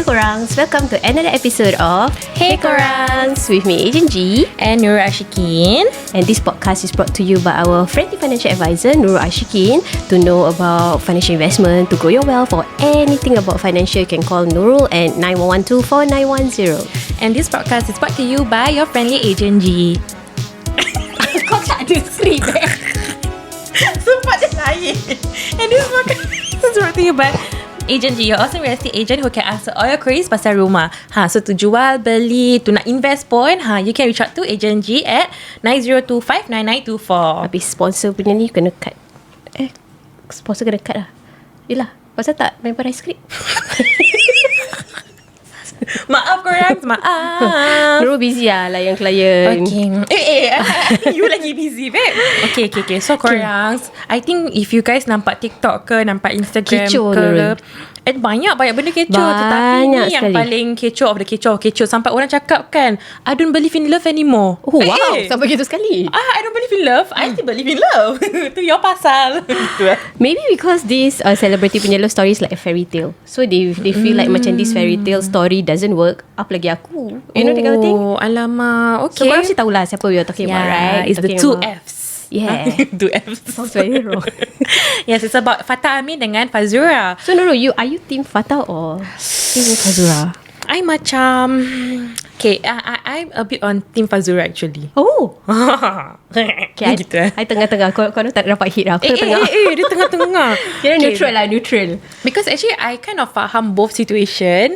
Korangz, welcome to another episode of Hey Korangz with me, Agent G and Nurul Ashikin. And this podcast is brought to you by our friendly financial advisor Nurul Ashikin. To know about financial investment, to grow your wealth, or anything about financial, you can call Nurul at 91124910. And this podcast is brought to you by your friendly Agent G. Kau tak ada skrip Sumpah dia lain. And this podcast is brought to you by Agent G, your awesome real estate agent who can answer all your queries pasal rumah. So to jual, beli, to nak invest pun, you can reach out to Agent G at 90259924. Habis sponsor punya ni kena cut. Sponsor kena cut lah. Yelah, pasal tak memorize skrip. Maaf Korangz, maaf. Nurul busy lah layan klien. Okay. You lagi busy, babe. Okay. So Korangz, I think if you guys nampak TikTok ke, nampak Instagram kecoh ke, Nurul. banyak benda kecoh. Banyak Tetapi ni yang sekali. paling kecoh of the kecoh. Sampai orang cakap kan, I don't believe in love anymore. Oh wow, sampai gitu sekali. I don't believe in love. I still believe in love. Tu your pasal. Maybe because this celebrity punya love story is like a fairy tale. So they feel like macam this fairy tale story doesn't work. Apa lagi aku? You know that kind of thing? Oh, alamak. So Okay. korang mesti tahulah siapa we are talking about, right? It's the Talking two about- Fs. Yeah. Two Fs. Sounds very wrong. Yes, it's about Fattah Amin dengan Fazura. So Nurul, are you Team Fattah or Team Fazura? I macam okay, I'm a bit on Team Fazura actually. Oh, Okay, gitu I tengah-tengah. Kau tak dapat hit lah. Aku tengah. dia tengah-tengah. Kira Okay. neutral lah, neutral. Because actually I kind of faham both situation.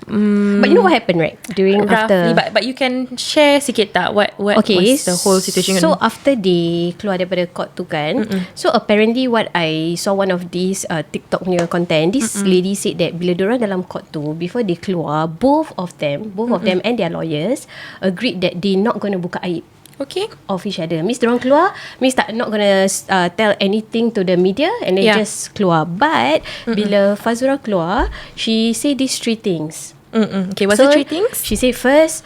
But you know what happened, right? During Roughly, after. but you can share sikit tak what Okay, was the whole situation. So after they keluar daripada court tu kan, so apparently what I saw one of these TikTok punya content, this lady said that bila diorang dalam court tu, before they keluar, both of them and their lawyers agreed that they not gonna buka aib Okay. of each other. Means diorang keluar, means tak not gonna tell anything to the media, and then just keluar. But bila Fazura keluar, she say these three things. Okay, what's the three things? She said first,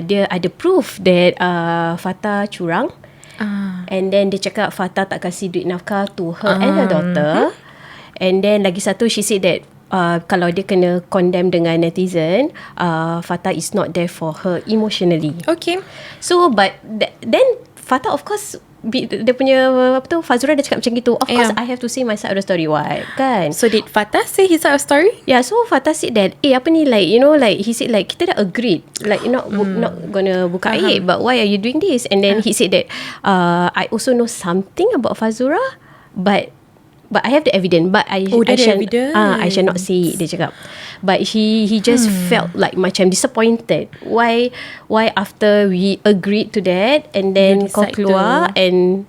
dia ada proof that Fattah curang. And then dia cakap Fattah tak kasih duit nafkah to her and her daughter. And then lagi satu, she said that kalau dia kena condemn dengan netizen, Fattah is not there for her emotionally. Okay. So but then Fattah of course, dia punya apa tu, Fazura dah cakap macam gitu. Of course I have to say my side of the story, what kan. So did Fattah say his side of story? Yeah, so Fattah said that apa ni, like, you know, like he said like kita dah agreed like not gonna buka aib, but why are you doing this? And then he said that I also know something about Fazura, but I have the evidence, but I shall not say it, dia cakap. But he just felt like macam disappointed. Why after we agreed to that, and then kau keluar and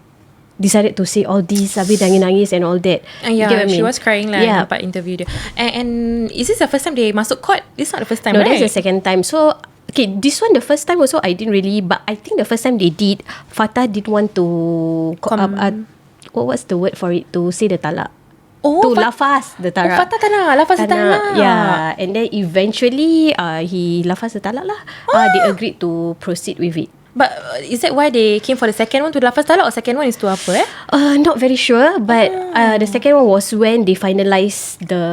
decided to say all this, habis nangis and all that. Yeah, You get what I mean? she was crying lah. Yeah. Nampak interview dia. And is this the first time they masuk court? This is not the first time, No, right? that's the second time. So okay, this one the first time also I didn't really, but I think the first time they did, Fattah didn't want to what's the word for it, to say the talak. To lafaz the talak. Fattah tak nak lafaz talak. Yeah, and then eventually he lafaz the talak lah. They agreed to proceed with it. But is that why they came for the second one to lafaz talak, or second one is to apa Not very sure, but the second one was when they finalised the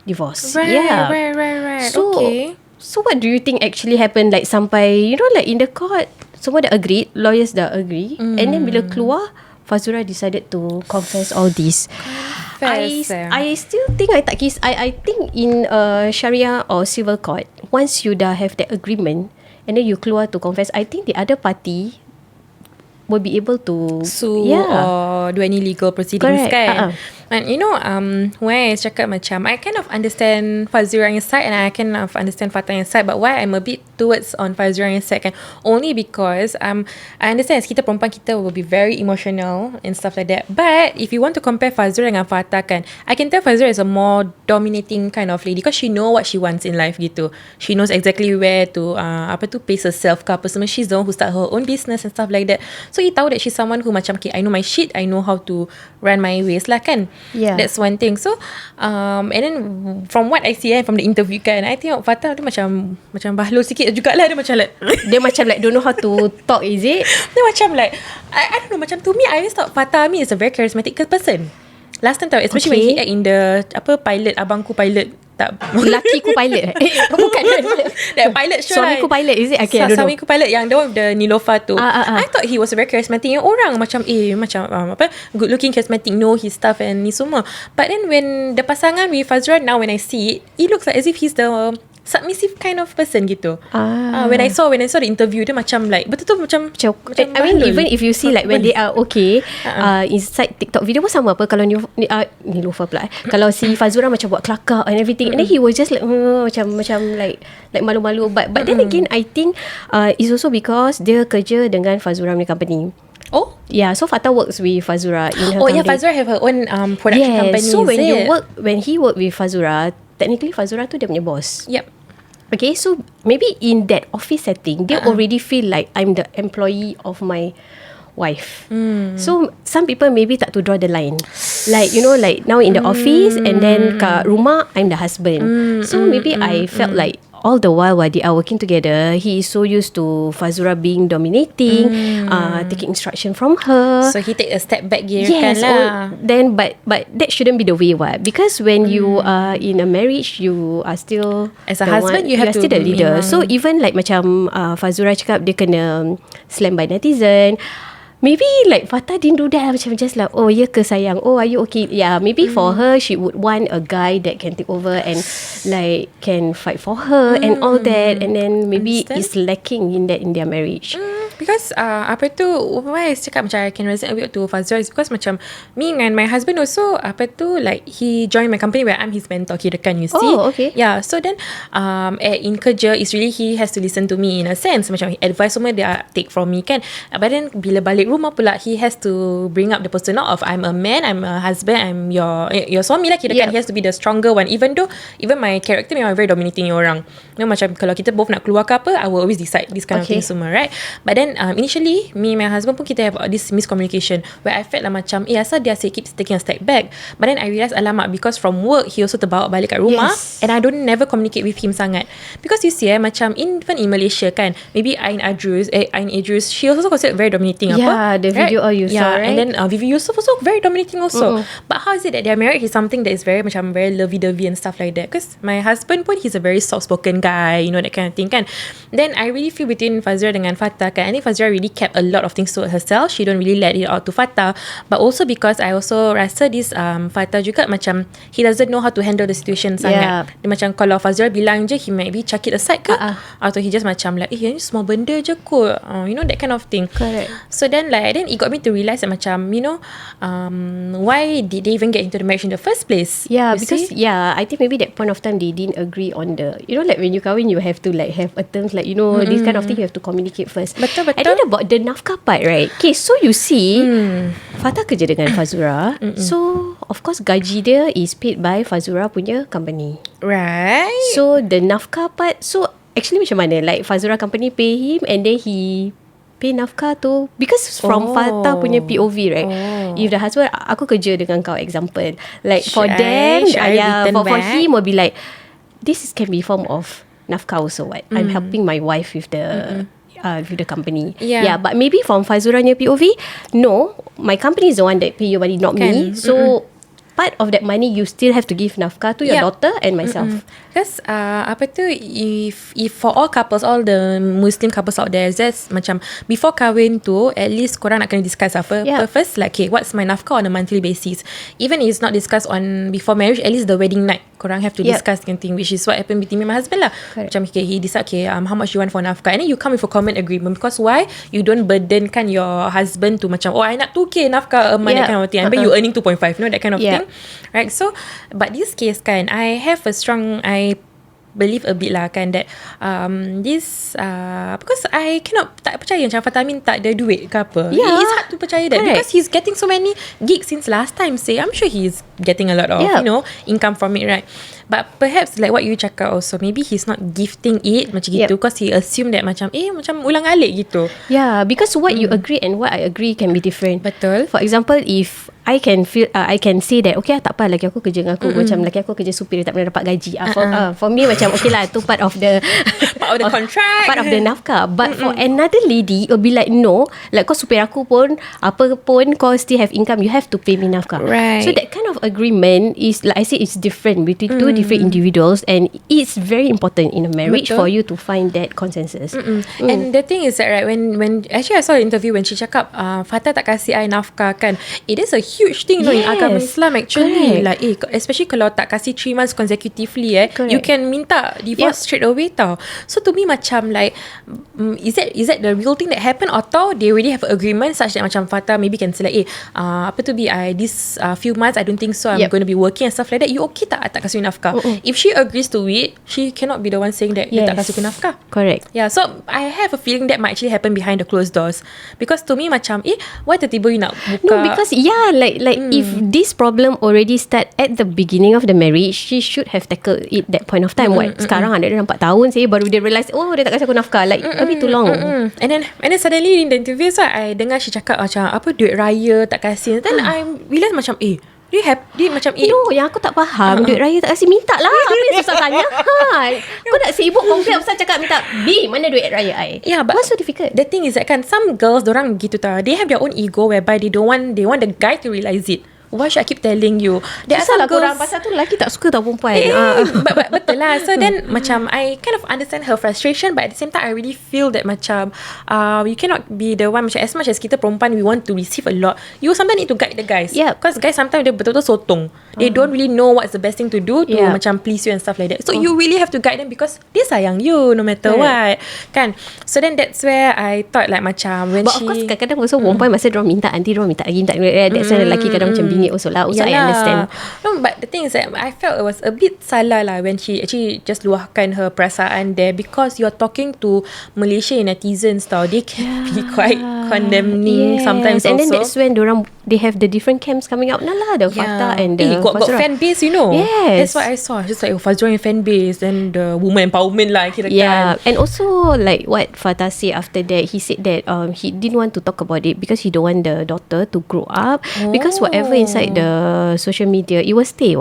divorce. Right. So, Okay. So what do you think actually happened? Like sampai, you know, like in the court, semua dah agreed, lawyers dah agree, and then bila keluar, Fazura decided to confess all this. I still think I tak kisah. I think in Sharia or civil court, once you dah have that agreement and then you keluar to confess, I think the other party will be able to sue or do any legal proceedings. Correct. Kan. And you know, why I cakap macam I kind of understand Fazura side and I kind of understand Fattah side, but why I'm a bit towards on Fazura side kan, only because I understand as kita perempuan, kita will be very emotional and stuff like that. But if you want to compare Fazura dengan Fattah kan, I can tell Fazura is a more dominating kind of lady because she know what she wants in life gitu. She knows exactly where to pace herself ke apa semua. She's the one who start her own business and stuff like that. So he tahu that she's someone who macam, okay, I know my shit, I know how to run my ways lah kan. Yeah. That's one thing. So and then from what I see from the interview kan, I think Fattah tu macam bahlul sikit jugalah. Dia macam like dia macam like don't know how to talk, is it? Dia macam like I don't know, macam to me I always thought Fattah Amin is a very charismatic person. Last time tau, especially when he act in the pilot, abangku pilot tak Lakiku pilot bukan that pilot show Suamiku pilot, is it? Okay, I don't know. Suamiku pilot yang the one with the Nilofa tu. I thought he was very charismatic. Yang orang macam good looking, charismatic, know his stuff and ni semua. But then when the pasangan with Fazura, now when I see it looks like as if he's the submissive kind of person gitu. When I saw the interview, dia macam like betul-betul macam I mean, even if you see like when they are okay, inside TikTok video pun sama apa. Kalau Nilofa pula kalau si Fazura macam buat kelakar and everything, and then he was just like macam like malu-malu. But then again, I think it's also because dia kerja dengan Fazura punya company. Oh yeah, so Fattah works with Fazura in her company. Yeah, Fazura have her own production company. So when he work with Fazura, technically Fazura tu dia punya boss. Yep. Okay, so maybe in that office setting, they already feel like I'm the employee of my wife. So some people maybe tak to draw the line, like like now in the office, and then kat rumah I'm the husband. So maybe I felt like all the while they are working together, he is so used to Fazura being dominating, taking instruction from her. So he take a step back here. Yes, then but that shouldn't be the way, what? Because when you are in a marriage, you are still as a husband, you are still the leader. So even like macam Fazura cakap dia kena slam by netizen. Maybe like Fattah didn't do that. Macam just like, oh ya ke sayang, oh are you okay? Yeah, maybe for her, she would want a guy that can take over and like can fight for her and all that. And then maybe it's lacking in that in their marriage. Because apa tu, why I cakap macam I can resonate a bit to Fazura is because macam me and my husband also like he joined my company where I'm his mentor kirakan, you see. Oh, okay. Yeah, so then in kerja is really he has to listen to me in a sense, macam advice semua dia take from me kan. But then bila balik rumah pula, he has to bring up the persona of I'm a man, I'm a husband, I'm your suami lah kirakan. He has to be the stronger one, even my character memang very dominating orang. Macam kalau kita both nak keluar ke apa, I will always decide this kind of thing semua, right? But then initially me and my husband pun kita have this miscommunication where I felt lah macam asal dia keeps taking a step back. But then I realised alamak, because from work he also terbawa balik kat rumah, and I don't never communicate with him sangat. Because you see macam even in Malaysia kan, maybe Ain Idrus, she also considered very dominating the video all you saw, right? And then Vivi Yusof also very dominating also. But how is it that their marriage is something that is very macam very lovey-dovey and stuff like that? Because my husband pun, he's a very soft-spoken guy, that kind of thing kan. Then I really feel between Fazura dengan Fattah kan, I think Fazura really kept a lot of things to herself. She don't really let it out to Fattah. But also because I also rasa this Fattah juga macam he doesn't know how to handle the situation sangat. Dia macam kalau Fazura bilang je, he maybe chuck it aside ke, atau he just macam like ni semua benda je kot, that kind of thing. Correct. So then it got me to realise that macam why did they even get into the marriage in the first place? Because I think maybe that point of time they didn't agree on the like when you kahwin, you have to like have a terms like this kind of thing, you have to communicate first. Betul. And then about the nafkah part, right? Okay, so you see Fattah kerja dengan Fazura, so of course gaji dia is paid by Fazura punya company, right? So the nafkah part, so actually macam mana, like Fazura company pay him and then he pay nafkah tu, because from Fattah punya POV, right? If the husband, aku kerja dengan kau example, like for them, for him will be like, this can be form of nafkah also, what? I'm helping my wife with the with the company. But maybe from Fazuranya POV, no, my company is the one that pay your money, not me. So part of that money you still have to give nafkah to your daughter and myself. Because if for all couples, all the Muslim couples out there, just macam before kahwin tu, at least korang nak kena discuss apa first, like okay, what's my nafkah on a monthly basis. Even if it's not discussed on before marriage, at least the wedding night korang have to discuss kind of thing, which is what happened between me and my husband lah. Macam okay, he decide how much you want for nafkah, and then you come with a common agreement. Because why? You don't burdenkan your husband to macam I nak 2k nafkah a month, that kind of thing, but you earning 2.5, that kind of thing, right? So but this case kan, I believe a bit lah kan, that because I cannot tak percaya macam Fattah Amin tak ada duit ke apa. It's hard to percaya that. Because he's getting so many gigs since last time, say I'm sure he's getting a lot of income from it, right? But perhaps like what you cakap also, maybe he's not gifting it macam gitu, because he assume that macam ulang alik gitu. Because what you agree and what I agree can be different. Betul. For example, if I can feel I can say that okay, tak apa, laki aku kerja dengan aku, macam laki aku kerja supir, tak pernah dapat gaji. For me macam okay lah, tu part of the part of the contract, part of the nafkah. But for another lady, it will be like, no, like kau supir aku pun, apa pun kau still have income, you have to pay me nafkah. Right. So that kind of agreement is, like I said, it's different between two different individuals, and it's very important in a marriage for you to find that consensus. And the thing is that, right, when actually I saw the interview when she cakap Fattah tak kasih I nafkah kan, it is a huge thing, in agama Islam actually. Like especially kalau tak kasih 3 months consecutively, you can minta divorce straight away tau. So to me macam like, is that the real thing that happened, atau they already have an agreement such that macam Fattah maybe can say like, apa tu this few months I don't think so, I'm going to be working and stuff like that, you okay tak kasih nafkah? If she agrees to it, she cannot be the one saying that dia tak kasih nafkah. Correct. Yeah, so I have a feeling that might actually happen behind the closed doors, because to me macam why tiba-tiba you nak buka? No, because like if this problem already start at the beginning of the marriage, she should have tackled it that point of time. Sekarang anak dia 4 tahun baru dia realise, dia tak kasi aku nafkah, like a bit too long. And then suddenly in the interview, so I dengar she cakap macam apa, duit raya tak kasih. Then I realize macam dia macam no, yang aku tak faham, duit raya tak kasi, minta lah. Apa yang susah sangat? Kau nak sibuk komplain pasal cakap minta, mana duit raya I? Yeah, but what's so difficult? The thing is that kan, some girls dorang gitu tau, they have their own ego whereby they want the guy to realize it. Why should I keep telling you? There are some girls, korang pasal tu lelaki tak suka tau perempuan. but betul lah. So then macam I kind of understand her frustration, but at the same time I really feel that macam you cannot be the one, macam as much as kita perempuan we want to receive a lot, you sometimes need to guide the guys. Because guys sometimes dia betul-betul sotong. They don't really know what's the best thing to do to macam please you and stuff like that. So you really have to guide them because dia sayang you no matter what kan. So then that's where I thought like macam when but of course kadang-kadang also perempuan masa diorang minta, nanti diorang minta lagi, that's why lelaki kadang macam bingit also lah. Also I understand. No, but the thing is that I felt it was a bit salah lah when she actually just luahkan her perasaan there, because you're talking to Malaysia netizens tau. They can be quite condemning sometimes and also. then that's when they have the different camps coming out lah, the Fattah and the got fan base, you know. Yes, that's what I saw. Just like Fazura yang fan base, then the woman empowerment lah kira kan. And also like what Fattah said after that, he said that he didn't want to talk about it because he don't want the daughter to grow up, because whatever inside the social media, it will stay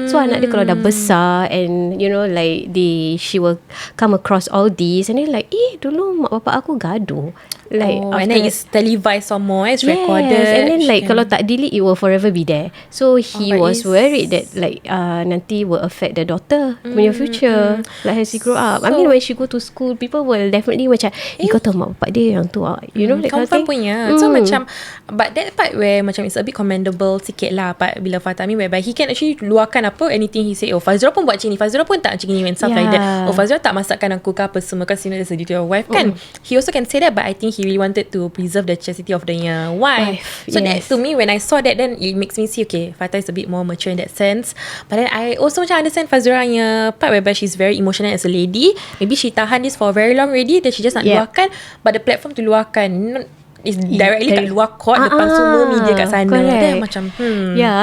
so anak dia kalau dah besar, and you know like she will come across all these, and then like dulu mak bapak aku gaduh, like and then it's televised some more, it's recorded, and then like kalau tak delete, it will forever be there. So he was worried that like nanti will affect the daughter punya future, like as she grow up. I mean when she go to school, people will definitely macam kau tahu mak bapak dia yang tu, you know, that kind of thing. Punya. So macam, but that part where macam it's a bit commendable sikit lah part bila Fattah Amin, whereby he can actually luahkan apa anything he say. Fazura pun buat macam ni, Fazura pun tak macam ni and stuff like that. Fazura tak masakkan aku ke apa semua, because you know there's a duty of wife kan. He also can say that, but I think he really wanted to preserve the chastity of the wife. So that to me, when I saw that, then it makes me see, okay, Fattah is a bit more mature in that sense. But then I also macam understand Fazura punya part whereby she's very emotional as a lady. Maybe she tahan this for very long already, then she just nak luahkan, but the platform to luahkan is directly kat luar court, depan semua media kat sana. Then macam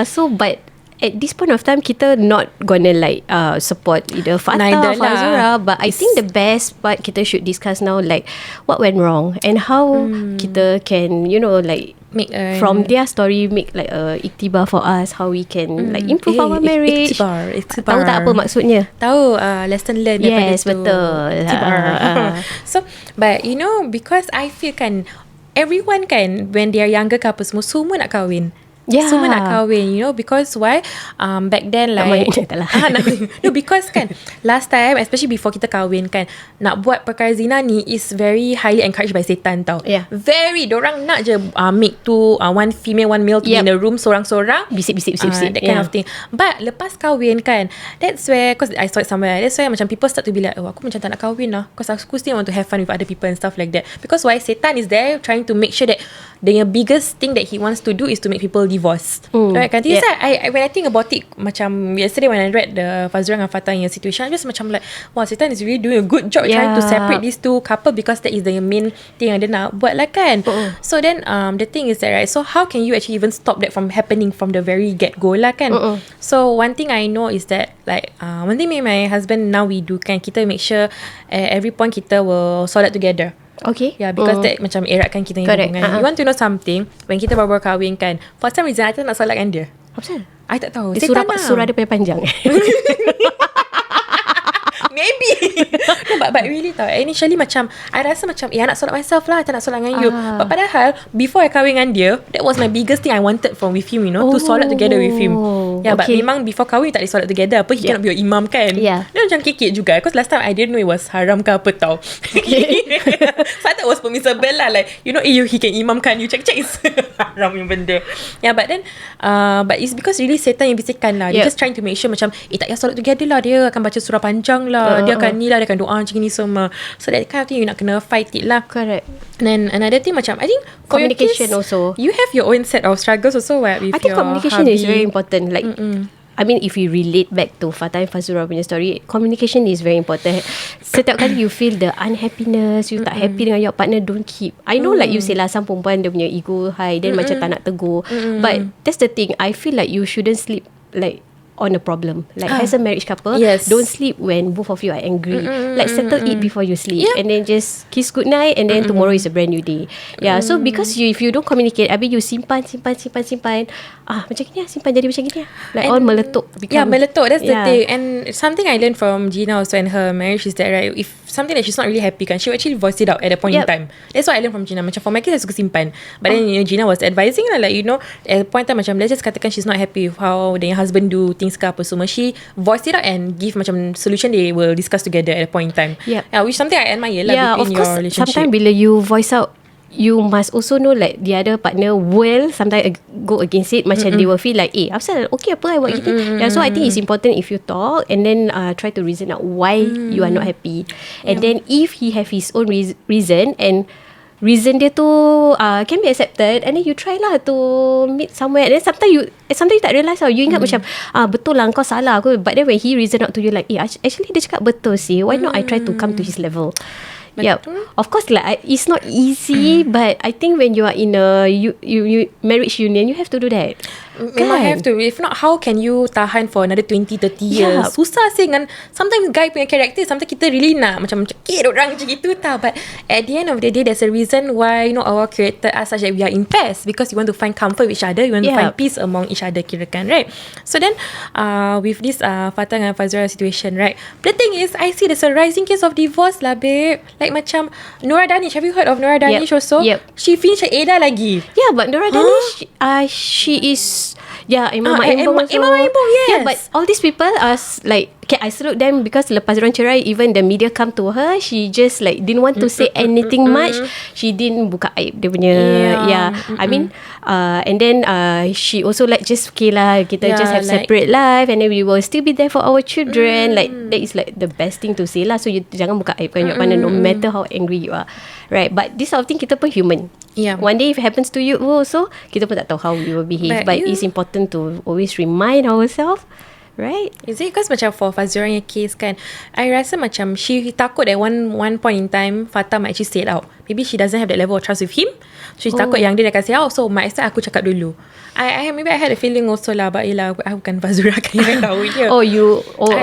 so but at this point of time, kita not gonna like support either Fattah or Fazura, but I think the best part kita should discuss now, like what went wrong and how kita can, you know, like make from their story, make like a iktibar for us, how we can like improve our marriage. Iktibar. Tahu tak apa maksudnya? Tahu, lesson learned daripada yes, betul. So but you know, because I feel kan, everyone kan when they are younger ke apa semua nak kahwin. Semua nak kahwin, you know, because why? Back then like no, because kan last time, especially before kita kahwin kan, nak buat perkara zina ni is very highly encouraged by setan tau. Very, dorang nak je make tu one female one male to be in the room sorang-sorang, bisik-bisik that kind of thing. But lepas kahwin kan, that's where, cause I saw it somewhere, that's where macam people start to be like, aku macam tak nak kahwin lah, cause aku still want to have fun with other people and stuff like that. Because why? Setan is there trying to make sure that the biggest thing that he wants to do is to make people divorce. Right kan? I when I think about it, macam yesterday when I read the Fazura and Fattah in situation, I just macam like, wow, Satan is really doing a good job trying to separate these two couple, because that is the main thing yang dia nak buat lah kan. So then the thing is that, right, so how can you actually even stop that from happening from the very get-go lah kan. So one thing I know is that like one thing me and my husband now we do kan, kita make sure every point kita will solat together. Okay. Because that macam eratkan kita punya hubungan. You want to know something, when kita baru kahwin kan, for some reason I tak nak solatkan dia. Apa pasal? I tak tahu. Surah dia panjang. Maybe. No, but But really tau, initially macam I rasa macam I nak solat myself lah, tak nak solat dengan you. But padahal before I kahwin dengan dia, that was my biggest thing I wanted from with him, to solat together with him. But memang before kahwin tak boleh solat together. Apa he cannot be your imam kan? Dia macam kekek juga. Because last time I didn't know it was haram ke apa tau. So I thought it was permissible lah. Like he can imamkan you, check is haram yang benda. But then but it's because really setan yang bisikan lah. Dia just trying to make sure macam tak payah solat together lah, dia akan baca surah panjang lah, dia akan ni lah, dia akan doa macam ni semua. So that kind of thing you nak kena fight it lah. Correct. And then another thing macam I think communication case, also. You have your own set of struggles also with I think your communication hubby. is very important. Like I mean, if we relate back to Fattah and Fazura punya story, communication is very important. Setiap kali you feel the unhappiness, you tak happy dengan your partner, don't keep. I know like you say lah, some perempuan dia punya ego high, then macam tak nak tegur. But that's the thing, I feel like you shouldn't sleep like on a problem. Like as a marriage couple, don't sleep when both of you are angry. Like settle it before you sleep, and then just kiss goodnight, and then tomorrow is a brand new day. So because if you don't communicate, I mean you simpan macam gini lah, simpan jadi macam gini lah, like all meletup. Meletup, that's the thing. And something I learned from Gina also in her marriage is that, right, if something that she's not really happy kan, she will actually voice it out at a point in time. That's what I learned from Gina. Macam for my case, I suka simpan. But then Gina was advising lah, like at a point in time, macam let's just katakan she's not happy with how the husband do things ke apa semua, she voiced it out and give macam solution they will discuss together at a point in time. Which something I admire lah between your relationship. Sometimes bila you voice out, you must also know like the other partner will sometimes go against it. Macam they will feel like asal okay apa I buat gini. So I think it's important if you talk and then try to reason out why you are not happy. And then if he have his own reason, and reason dia tu can be accepted, and then you try lah to meet somewhere. And then sometimes you tak realise tau, you ingat macam betul lah kau salah aku, but then when he reason out to you like actually dia cakap betul sih, why not I try to come to his level. Of course like it's not easy, but I think when you are in a you marriage union, you have to do that. Memang have to. If not, how can you tahan for another 20-30 years? Susah sih dengan sometimes guy punya character. Sometimes kita really nak macam cekik orang macam gitu tau. But at the end of the day, there's a reason why Allah created us such that we are in pairs, because you want to find comfort with each other, you want to find peace among each other, kirakan, right? So then with this Fattah and Fazura situation, right, the thing is I see there's a rising case of divorce lah, babe. Like macam Nora Danish, have you heard of Nora Danish also? She finished her Eda lagi. But Nora Danish she is Imam Imbong also. Imam Imbong, yes. But all these people are like, okay, I salute them, because lepas diorang cerai, even the media come to her, she just like didn't want to say anything much. She didn't buka aib dia punya. I mean and then she also like just okay lah, kita just have separate life, and then we will still be there for our children. Like that is like the best thing to say lah. So you jangan buka aib kan your partner, no matter how angry you are, right? But this sort of thing, kita pun human. One day if it happens to you also, kita pun tak tahu how we will behave. But it's important to always remind ourselves, right? Is it because macam for Fazura yang case kan, I rasa macam she takut at one point in time Fattah might actually say it out. Maybe she doesn't have that level of trust with him. She takut yang dia dah kasi out, so might start aku cakap dulu. Maybe I had a feeling also lah, but yelah aku bukan Fazura kan yang tahu je.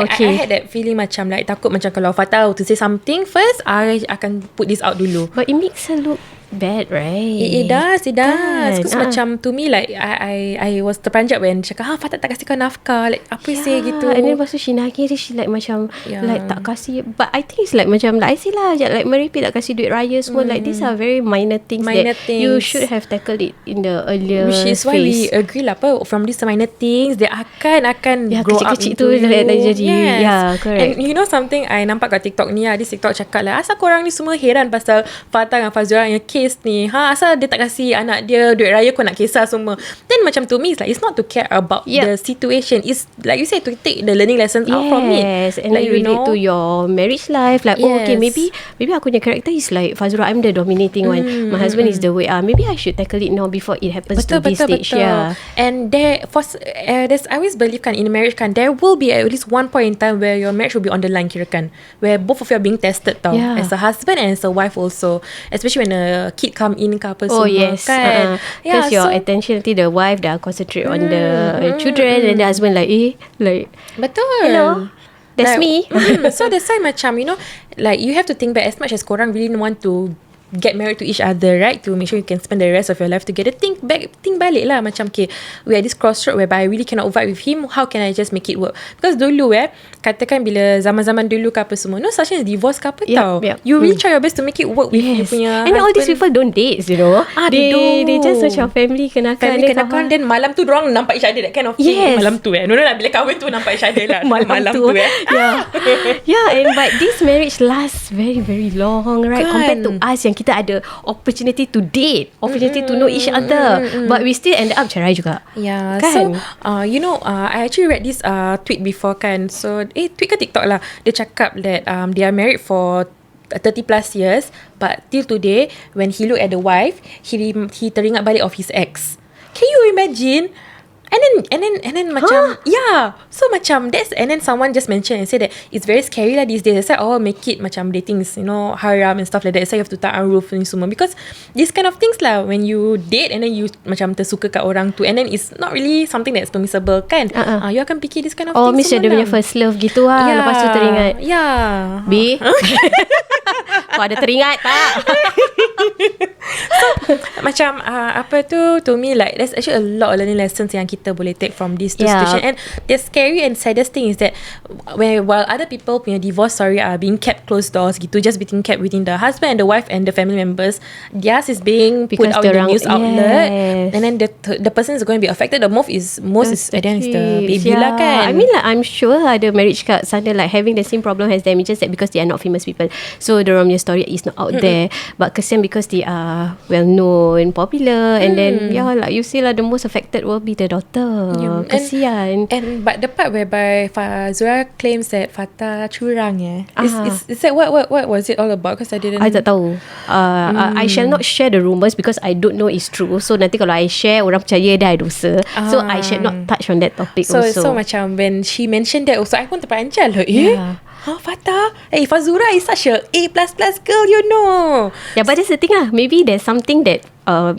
Okay. I had that feeling macam like takut macam kalau Fattah to say something first, I akan put this out dulu. But it makes her look bad, right? It does. Because macam to me like I was terperanjat when cakap Fattah tak kasih kau nafkah, like apa say gitu. And then lepas tu she nagih, she like macam like tak kasih. But I think it's like macam like I say lah, like merepek tak kasih duit raya semua. Like these are very minor things that you should have tackled it in the earlier phase. Which is why we agree lah from these minor things they akan grow up kecil-kecil into tu jadi. Correct. And you know something I nampak kat TikTok ni, this TikTok cakap lah, asal korang ni semua heran pasal Fattah dengan Fazura yang case ni, asal dia tak kasih anak dia duit raya, kau nak kisah semua. Then macam to me it's like, it's not to care about the situation, it's like you say, to take the learning lessons out from it. And like you relate to your marriage life, like okay, maybe aku punya character is like Fazura, I'm the dominating one, my husband is the way maybe I should tackle it now before it happens to this stage. And there's I always believe kan, in marriage kan, there will be at least one point in time where your marriage will be on the line, kirakan, where both of you are being tested tau, as a husband and as a wife also, especially when a kid come in ke apa semua kan. Because your attention, nanti the wife dah concentrate on the children, and the husband like betul, hello, that's like, me. So that's why macam like you have to think back, as much as korang really want to get married to each other, right? To make sure you can spend the rest of your life together. Think balik lah. Macam okay, we are this crossroad whereby I really cannot vibe with him. How can I just make it work? Because dulu katakan bila zaman-zaman dulu ke apa semua, no such thing as divorce ke apa tau. You really try your best to make it work with you punya and husband. all these people don't date, you know. They just macam family kenakan. Then malam tu dorang nampak each other, that kind of thing. Malam tu No lah, bila kahwin tu nampak each other lah. malam tu and but this marriage lasts very very long, right? Compared to us yang kita ada opportunity to date, opportunity to know each other, but we still end up cerai juga. So I actually read this tweet before kan. So tweet ke TikTok lah. Dia cakap that they are married for 30 plus years, but till today when he look at the wife, he teringat balik of his ex. Can you imagine? And then macam so macam that's, and then someone just mentioned and said that it's very scary lah these days. It's like make it macam dating is, haram and stuff like that. It's like you have to ta'aruf and semua, because these kind of things lah, when you date and then you macam tersuka kat orang tu, and then it's not really something that's permissible kan. You akan fikir this kind of things. Miss dia punya first love gitu lah. Lepas tu teringat. B kau ada teringat tak? So macam apa tu, to me like there's actually a lot of learning lessons yang kita boleh take from this situation. And the scary and saddest thing is that while other people punya divorce story are being kept closed doors gitu, just being kept within the husband and the wife and the family members, theirs is being put out in the news outlet, and then the person is going to be affected. The most is at the end is the baby lah kan. I mean like I'm sure ada marriage kat sana like having the same problem as them. It's just that because they are not famous people, so the punya story is not out there. But kesian because they are well known, popular, and then like you see lah, the most affected will be the daughter. Kesian. And but the part whereby Fazura claims that Fattah curang is that what was it all about? Because I tak tahu. I shall not share the rumours because I don't know it's true. So nanti kalau I share, orang percaya dah dosa. So I shall not touch on that topic also. So macam when she mentioned that also, I pun terperanjat lah. Fattah, Fazura is such a A++ girl, you know. But that's the thing lah. Maybe there's something that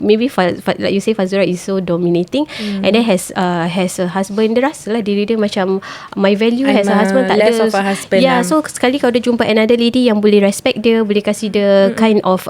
maybe like you say, Fazura is so dominating, and then has a husband. Dia rasa lah diri dia macam my value as a husband tak less ada. Of a husband. So sekali kalau dia jumpa another lady yang boleh respect dia, boleh kasih dia kind of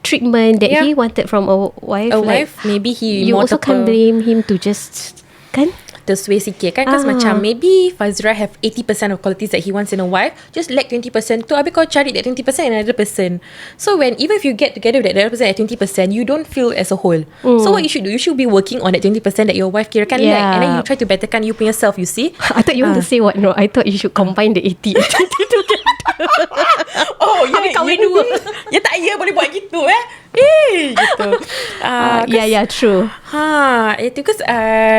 treatment that he wanted from a wife. Maybe you also can't blame him to just kan tersway sikit kan. Because macam maybe Fazura have 80% of qualities that he wants in a wife, just lack 20% tu, habis kau cari that 20% in another person. So even if you get together with that other person at 20%, you don't feel as a whole. So what you should do, you should be working on that 20% that your wife kirakan lack, and then you try to betterkan you punya self, you see. I thought you want to say what? No, I thought you should combine the 80 and 20 together. Habis kahwin dua. Ya tak boleh buat gitu gitu. True. Itu because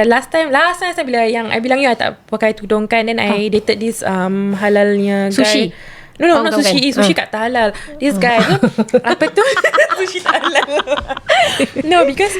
last time saya bila yang I bilang you I tak pakai tudung kan, then I dated this halalnya sushi guy. No, not sushi. Sushi kat tak halal. This guy tu apa tu? Sushi tak halal. No, because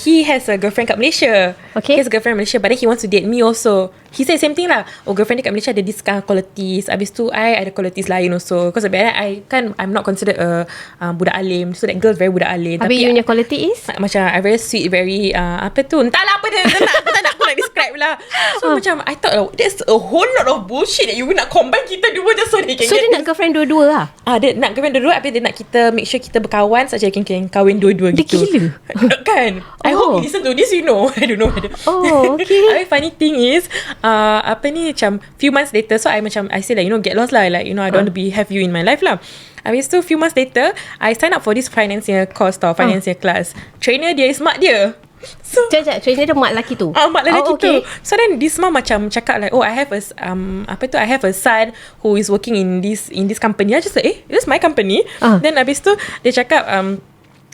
he has a girlfriend kat Malaysia. He has a girlfriend in Malaysia, but then he wants to date me also. He said same thing lah. Girlfriend dia kat Malaysia ada this kind of qualities. Habis tu I ada qualities lain also. Because I'm not considered a budak alim. So that girl very budak alim. Habis you punya quality is? Macam I very sweet, very apa tu? Entahlah apa dia. Tak nak aku nak describe lah. So macam I thought that's a whole lot of bullshit that you nak combine kita dua just so they can dia nak girlfriend dua-dua lah. Dia nak girlfriend dua-dua. Habis dia nak kita make sure kita berkawan saja can kahwin dua-dua gitu. Dia gila kan. I hope you listen to this, you know. I don't know whether. Okay. Habis funny thing is apa ni, macam few months later, so I say like, get lost lah, like, I don't want to have you in my life lah. Habis tu few months later, I sign up for this financial course tau, financial class. Trainer dia is mak dia. So trainer dia mak lelaki tu. Mak lelaki tu. So then this mom macam cakap like, I have I have a son who is working in this company. I just like, this is my company. Then habis tu dia cakap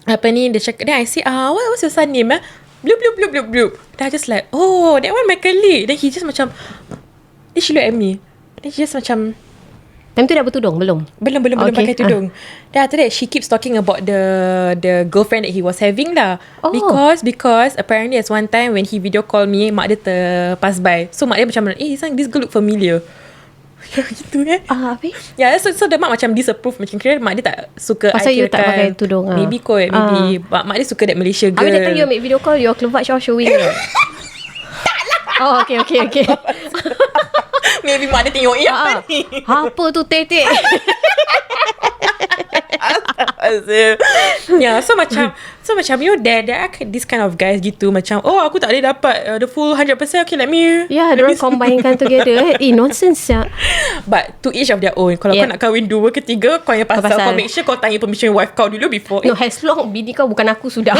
dia cakap, then I say, what's your son name? Bloop bloop bloop bloop bloop. Then I just like, that one my colleague. Then he just macam, then she look at me. Then she just macam, time tu dah bertudung belum? Belum pakai tudung. Then after that she keeps talking about the girlfriend that he was having lah. Because apparently there's one time when he video call me, mak dia pass by. So mak dia macam, this girl look familiar. Gitu habis? So the mak macam disapprove, macam kira mak dia tak suka pasal you tak pakai tudung. Maybe maybe mak dia suka that Malaysia girl. Habis that time you make video call, your cleavage all showing. Tak lah. Okay. Maybe mak dia tengok apa ni. Apa tu tetek? Yeah, so macam you know there are this kind of guys gitu macam aku tak boleh dapat the full 100%, okay let me diorang combine-kan together. Nonsense ya. But to each of their own. Kalau kau nak kahwin 2 ke 3, kau yang pasal kau make sure kau tanya permission wife kau dulu before. No, as long bini kau bukan aku sudah.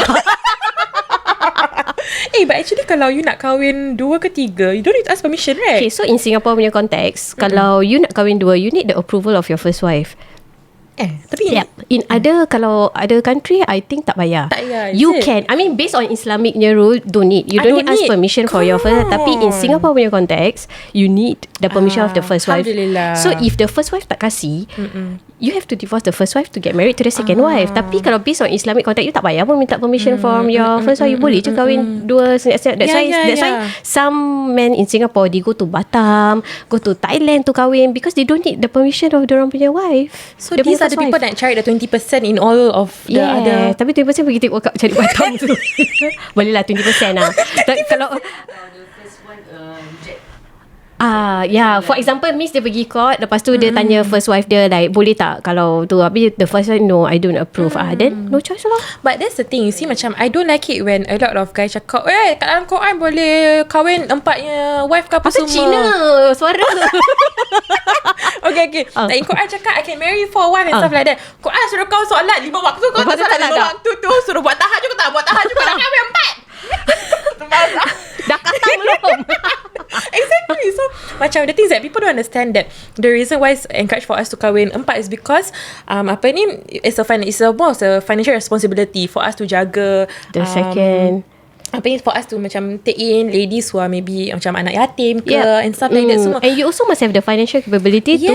But actually kalau you nak kahwin 2 ke 3, you don't need to ask permission, right? Okay, so in Singapore punya konteks, kalau you nak kahwin 2, you need the approval of your first wife. Tapi in kalau other country, I think tak payah. Tak payah, you can, I mean based on Islamicnya rule, don't need. You don't need ask permission for your first. Tapi in Singapore punya konteks, you need the permission of the first wife. Alhamdulillah. So if the first wife tak kasih, you have to divorce the first wife to get married to the second wife. Tapi kalau based on Islamic context, you tak payah pun minta permission from your first wife. You boleh je kahwin 2. That's why some men in Singapore, they go to Batam, go to Thailand to kahwin because they don't need the permission of dorang punya wife. So these are the people that cari the 20% in all of the other. Tapi 20% pergi tengok cari Batam tu. Bolehlah 20% lah. Kalau for example Miss dia pergi court, lepas tu dia tanya first wife dia like boleh tak kalau tu, habis the first wife no, I don't approve. Then no choice lah. But that's the thing, you see, macam I don't like it when a lot of guys cakap kat dalam Quran boleh kahwin 4 wife ke apa semua. Cina suara. Okay like in Quran cakap I can marry 4 wife and stuff like that. Quran suruh kau solat 5 waktu, kau tak solat 5 waktu tu, suruh buat tahajud, kau tak buat tahajud, kau nak kahwin 4. Dah kata belum? Exactly. So macam the things that people don't understand, that the reason why it's encouraged for us to kahwin 4 is because it's a financial responsibility for us to jaga the second for us to macam take in ladies who are maybe macam anak yatim ke and stuff like that semua. And you also must have the financial capability to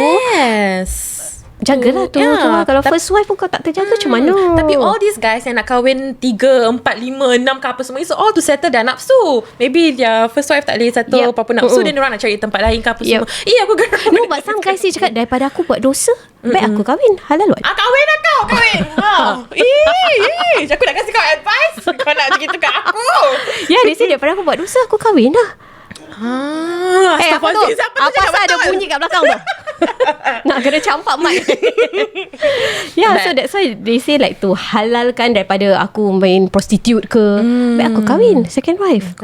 jagalah tu. Kalau first wife pun kau tak terjaga, macam mana? Tapi all these guys yang nak kahwin 3, 4, 5, 6 ke apa semua, it's all to settle their nafsu. Maybe their first wife tak boleh settle apa-apa nafsu, then diorang nak cari tempat lain ke apa semua. Aku geram. No, but some guys cakap daripada aku buat dosa, baik aku kahwin. Halal what? Kahwin lah kau, kahwin. Aku nak kasih kau advice, kau nak begitu kat aku. Dia say daripada aku buat dosa, aku kahwin lah. Apa tu? Apa pasal ada bunyi kat belakang tu? Nak kena campak mic. So that's why they say like to halalkan daripada aku main prostitute ke, baik aku kahwin second wife.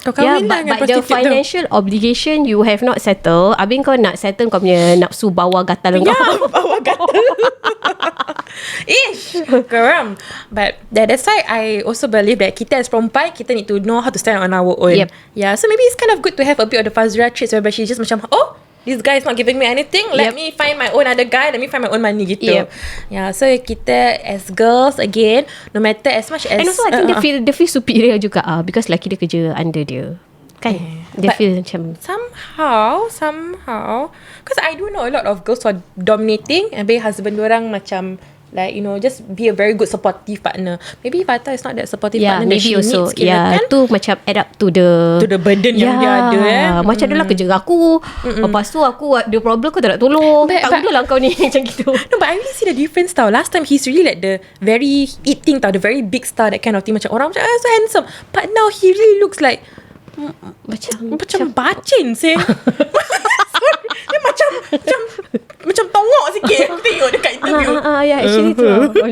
Kau kahwin lah dengan but the financial obligation you have not settle. Abang kau nak settle kau punya nafsu bawah gatal kau. Bawah gatal. Geram. But that's why I also believe that kita as perempuan, kita need to know how to stand on our own. So maybe it's kind of good to have a bit of the Fazura traits, whereby she just macam this guy is not giving me anything, let me find my own other guy, let me find my own money gitu. So kita as girls, again, no matter as much as, and also I think they feel superior juga because lelaki dia kerja under dia kan. They feel macam somehow because I do know a lot of girls who are dominating, and husband diorang macam like, you know, just be a very good supportive partner. Maybe Fattah is not that supportive partner that she also needs, kan? Tu macam add up to the burden yang dia ada. Macam dia lah kerja aku, lepas tu aku ada problem, kau tak nak tolong, tak guna lah kau ni. Macam gitu. No, but I really see the difference tau. Last time he's really like the very eating tau, the very big star, that kind of thing. Macam orang macam so handsome, but now he really looks like macam bacin sih. Dia macam tongok sikit. Aku tengok dekat interview. Actually tu. I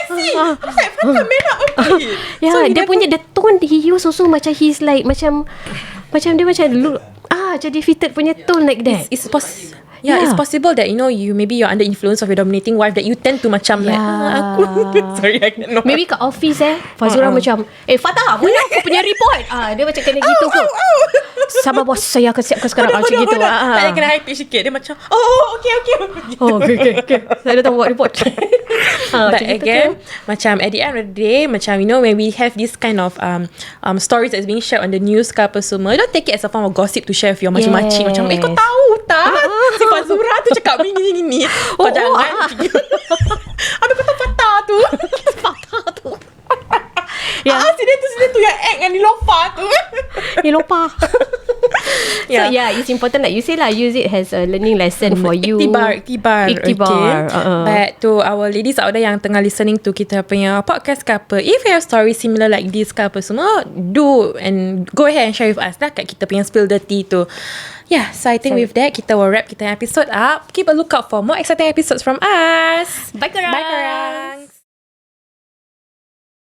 see. It's like Fattah made up a bit. So dia punya the tone he use also macam he's like macam dia macam look jadi fitted punya tone like that. It's possible that, you know, maybe you're under influence of your dominating wife, that you tend to macam like aku sorry I cannot. Maybe kat office Fazura macam Fattah mana aku punya report, dia macam kena gitu kot. Sabar bos, saya akan siapkan sekarang macam gitu. Tak kena high pitch sikit. Dia macam okay. Okay. Saya datang buat report. But again, macam at the end of the day, macam, you know, when we have this kind of stories that's being shared on the news ke apa semua, don't take it as a form of gossip to share with your makcik-makcik. Macam kau tahu tak si Fazura tu cakap ni kau jangan. Habis kau tahu Fattah tu sini tu yang act dengan Nilofa tu. Nilofa. So yeah, it's important like you say lah, use it as a learning lesson for you. Iktibar. Okay. But to our ladies out there yang tengah listening to kita punya podcast ke apa, if you have stories similar like this ke apa semua, do and go ahead and share with us lah kat kita punya spill the tea tu. Yeah, so I think with that kita will wrap kita episode up. Keep a lookout for more exciting episodes from us. Bye korang. Bye korang.